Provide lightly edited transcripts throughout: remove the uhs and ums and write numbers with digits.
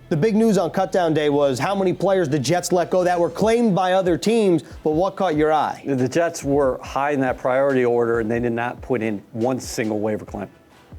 The big news on Cutdown Day was how many players the Jets let go that were claimed by other teams, but what caught your eye? The Jets were high in that priority order, and they did not put in one single waiver claim.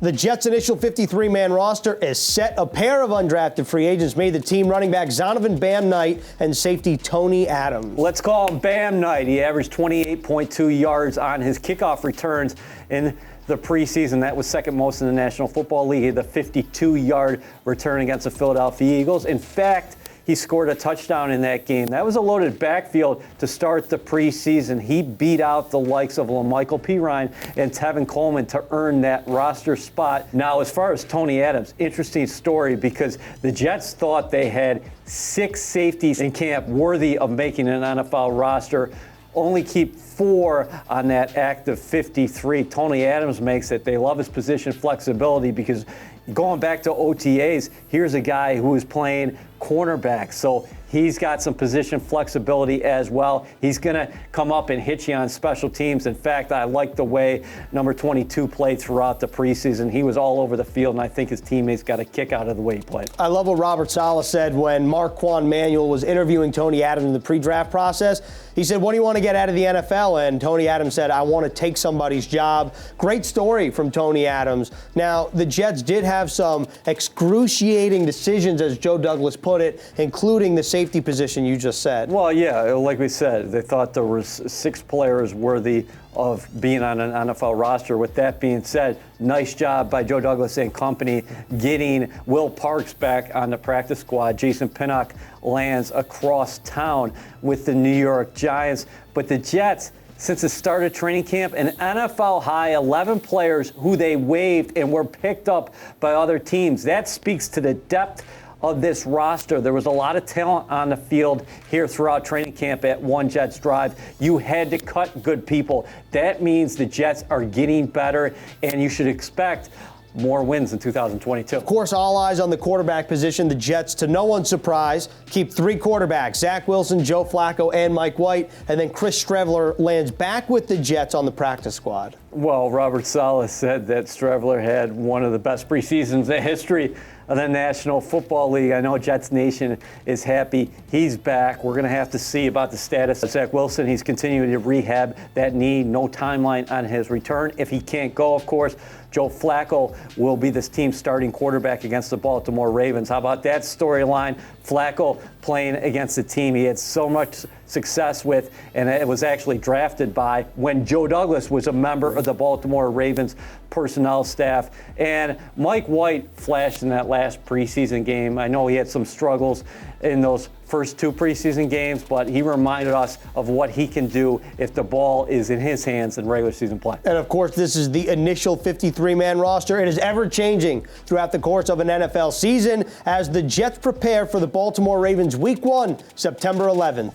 The Jets' initial 53-man roster is set. A pair of undrafted free agents made the team: running back Zonovan Bam Knight and safety Tony Adams. Let's call him Bam Knight. He averaged 28.2 yards on his kickoff returns in the preseason. That was second most in the National Football League. He had the 52-yard return against the Philadelphia Eagles. In fact, he scored a touchdown in that game. That was a loaded backfield to start the preseason. He beat out the likes of LaMichael Pirine and Tevin Coleman to earn that roster spot. Now, as far as Tony Adams, interesting story, because the Jets thought they had 6 safeties in camp worthy of making an NFL roster. Only keep 4 on that active 53. Tony Adams makes it. They love his position flexibility because going back to OTAs, here's a guy who is playing cornerback. So he's got some position flexibility as well. He's going to come up and hit you on special teams. In fact, I like the way number 22 played throughout the preseason. He was all over the field, and I think his teammates got a kick out of the way he played. I love what Robert Saleh said when Marquand Manuel was interviewing Tony Adams in the pre-draft process. He said, "What do you want to get out of the NFL?" And Tony Adams said, "I want to take somebody's job." Great story from Tony Adams. Now, the Jets did have some excruciating decisions, as Joe Douglas put it, including the safety position you just said. Well, yeah, like we said, they thought there was 6 players worthy of being on an NFL roster. With that being said, nice job by Joe Douglas and company getting Will Parks back on the practice squad. Jason Pinnock lands across town with the New York Giants. But the Jets, since the start of training camp, an NFL high 11 players who they waived and were picked up by other teams. That speaks to the depth of this roster. There was a lot of talent on the field here throughout training camp at One Jets Drive. You had to cut good people. That means the Jets are getting better, and you should expect more wins in 2022. Of course, all eyes on the quarterback position. The Jets, to no one's surprise, keep 3 quarterbacks: Zach Wilson, Joe Flacco, and Mike White. And then Chris Streveler lands back with the Jets on the practice squad. Well, Robert Saleh said that Streveler had one of the best preseasons in history of the National Football League. I know Jets Nation is happy he's back. We're going to have to see about the status of Zach Wilson. He's continuing to rehab that knee. No timeline on his return. If he can't go, of course, Joe Flacco will be this team's starting quarterback against the Baltimore Ravens. How about that storyline? Flacco playing against the team he had so much success with, and it was actually drafted by when Joe Douglas was a member of the Baltimore Ravens personnel staff. And Mike White flashed in that last preseason game. I know he had some struggles in those first 2 preseason games, but he reminded us of what he can do if the ball is in his hands in regular season play. And of course, this is the initial 53-man roster. It is ever-changing throughout the course of an NFL season as the Jets prepare for the Baltimore Ravens Week 1, September 11th.